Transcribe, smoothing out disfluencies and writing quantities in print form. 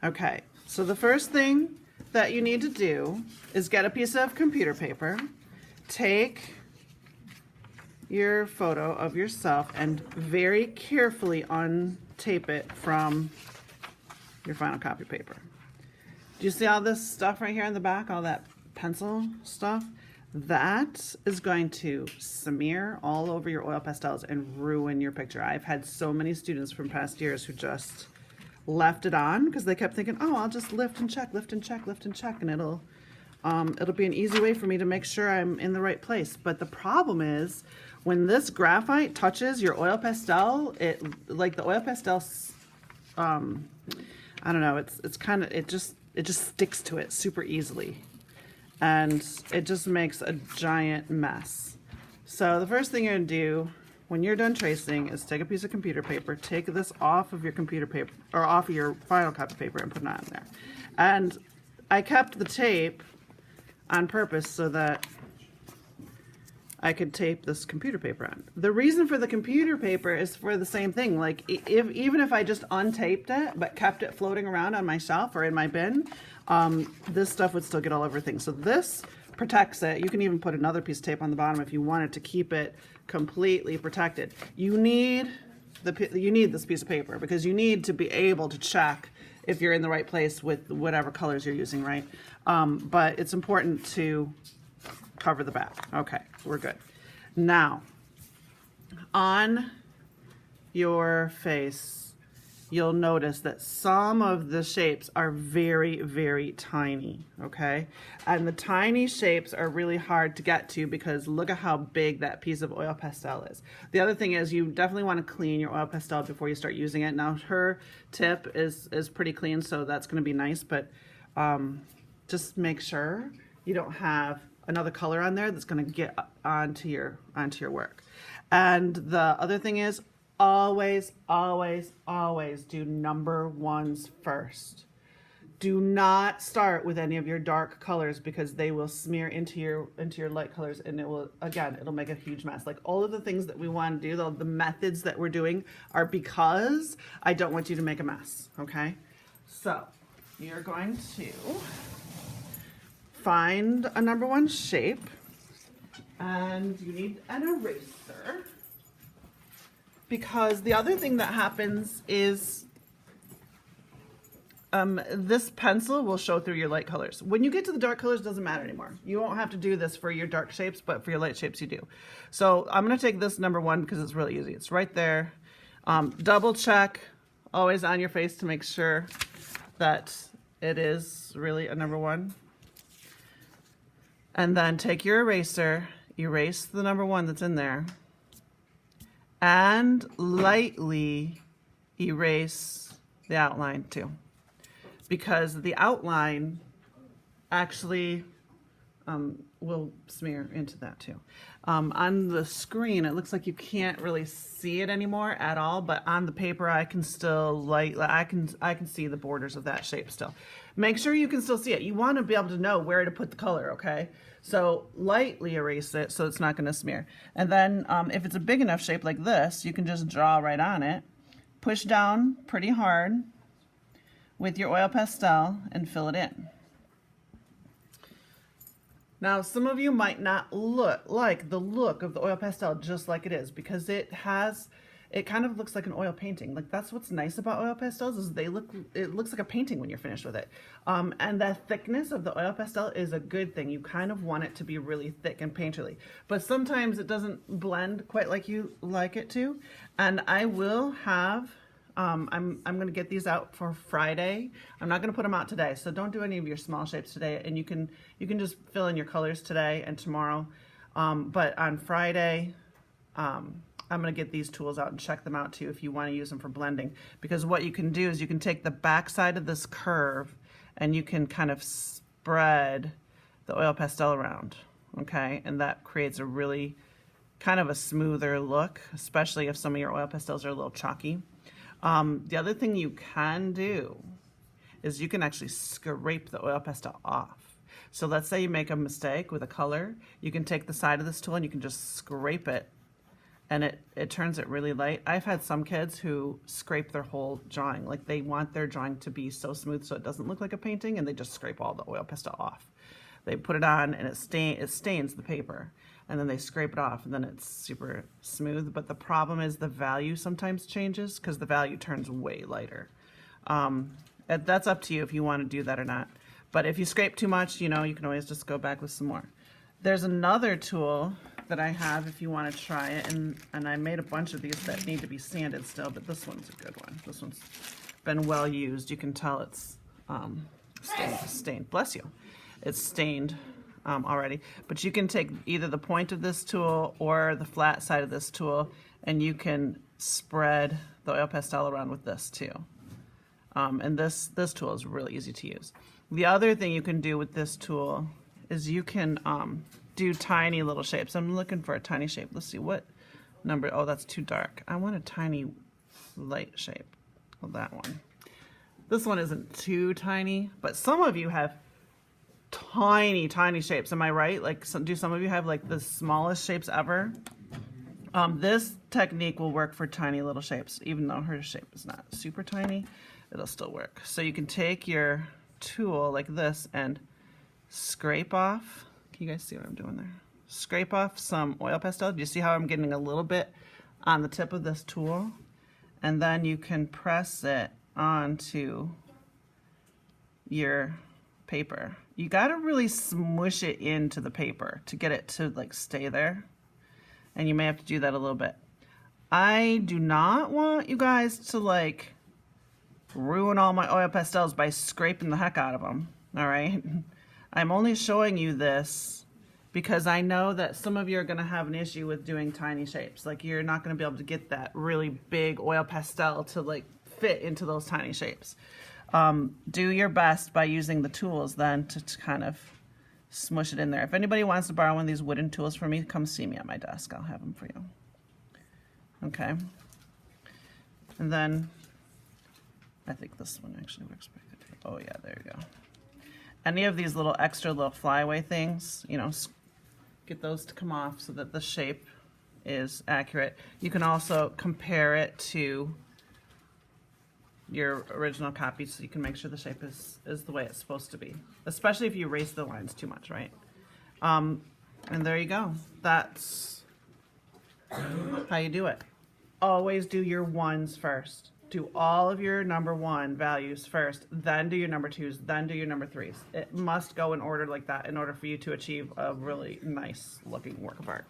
Okay, so the first thing that you need to do is get a piece of computer paper, take your photo of yourself and very carefully untape it from your final copy paper. Do you see all this stuff right here in the back, all that pencil stuff? That is going to smear all over your oil pastels and ruin your picture. I've had so many students from past years who just left it on because they kept thinking, oh, I'll just lift and check, lift and check, lift and check, and it'll be an easy way for me to make sure I'm in the right place. But the problem is when this graphite touches your oil pastel, the oil pastel, I don't know, it just sticks to it super easily. And it just makes a giant mess. So the first thing you're gonna do when you're done tracing is take a piece of computer paper, take this off of your computer paper, or off of your final copy paper and put it on there. And I kept the tape on purpose so that I could tape this computer paper on. The reason for the computer paper is for the same thing. Like even if I just untaped it but kept it floating around on my shelf or in my bin, this stuff would still get all over things. So this protects it. You can even put another piece of tape on the bottom if you wanted to keep it completely protected. You need this piece of paper because you need to be able to check if you're in the right place with whatever colors you're using, right? But it's important to cover the back. Okay, we're good. Now, on your face, you'll notice that some of the shapes are very, very tiny, okay? And the tiny shapes are really hard to get to because look at how big that piece of oil pastel is. The other thing is you definitely want to clean your oil pastel before you start using it. Now her tip is pretty clean, so that's going to be nice, but just make sure you don't have another color on there that's going to get onto your work. And the other thing is always, always, always do number ones first. Do not start with any of your dark colors because they will smear into your light colors and it'll make a huge mess. Like all of the things that we want to do, the methods that we're doing are because I don't want you to make a mess, okay? So you're going to find a number one shape and you need an eraser because the other thing that happens is this pencil will show through your light colors. When you get to the dark colors, it doesn't matter anymore. You won't have to do this for your dark shapes, but for your light shapes you do. So I'm going to take this number one because it's really easy. It's right there. Double check always on your face to make sure that it is really a number one. And then take your eraser, erase the number one that's in there, and lightly erase the outline too. Because the outline actually will smear into that too. On the screen, it looks like you can't really see it anymore at all, but on the paper, I can still I can see the borders of that shape still. Make sure you can still see it. You want to be able to know where to put the color, okay? So lightly erase it so it's not going to smear. And then if it's a big enough shape like this, you can just draw right on it, push down pretty hard with your oil pastel and fill it in. Now, some of you might not like the look of the oil pastel just like it is because it kind of looks like an oil painting. Like that's what's nice about oil pastels is it looks like a painting when you're finished with it. And the thickness of the oil pastel is a good thing. You kind of want it to be really thick and painterly, but sometimes it doesn't blend quite like you like it to. And I will have I'm going to get these out for Friday. I'm not going to put them out today, so don't do any of your small shapes today, and you can just fill in your colors today and tomorrow. But on Friday, I'm going to get these tools out and check them out too if you want to use them for blending. Because what you can do is you can take the back side of this curve and you can kind of spread the oil pastel around, okay? And that creates a really kind of a smoother look, especially if some of your oil pastels are a little chalky. The other thing you can do is you can actually scrape the oil pastel off. So let's say you make a mistake with a color, you can take the side of this tool and you can just scrape it and it turns it really light. I've had some kids who scrape their whole drawing. Like they want their drawing to be so smooth so it doesn't look like a painting, and they just scrape all the oil pastel off. They put it on and it stains the paper, and then they scrape it off and then it's super smooth. But the problem is the value sometimes changes because the value turns way lighter. That's up to you if you want to do that or not. But if you scrape too much, you know, you can always just go back with some more. There's another tool that I have if you want to try it, and I made a bunch of these that need to be sanded still, but this one's a good one. This one's been well used. You can tell it's stained. Bless you. It's stained already. But you can take either the point of this tool or the flat side of this tool, and you can spread the oil pastel around with this too. And this tool is really easy to use. The other thing you can do with this tool is you can do tiny little shapes. I'm looking for a tiny shape. Let's see what number. Oh, that's too dark. I want a tiny light shape. Well, that one. This one isn't too tiny, but some of you have tiny shapes. Am I right? Like, do some of you have like the smallest shapes ever? This technique will work for tiny little shapes. Even though her shape is not super tiny, it'll still work. So you can take your tool like this and scrape off. Can you guys see what I'm doing there? Scrape off some oil pastel. Do you see how I'm getting a little bit on the tip of this tool? And then you can press it onto your paper. You got to really smush it into the paper to get it to like stay there. And you may have to do that a little bit. I do not want you guys to like ruin all my oil pastels by scraping the heck out of them. All right. I'm only showing you this because I know that some of you are going to have an issue with doing tiny shapes. Like you're not going to be able to get that really big oil pastel to like fit into those tiny shapes. Do your best by using the tools then to kind of smush it in there. If anybody wants to borrow one of these wooden tools from me, come see me at my desk. I'll have them for you. Okay. And then I think this one actually works pretty good. Oh yeah, there you go. Any of these little extra little flyaway things, you know, get those to come off so that the shape is accurate. You can also compare it to your original copy so you can make sure the shape is the way it's supposed to be, especially if you erase the lines too much, right? And there you go. That's how you do it. Always do your ones first. Do all of your number one values first, then do your number twos, then do your number threes. It must go in order like that in order for you to achieve a really nice looking work of art.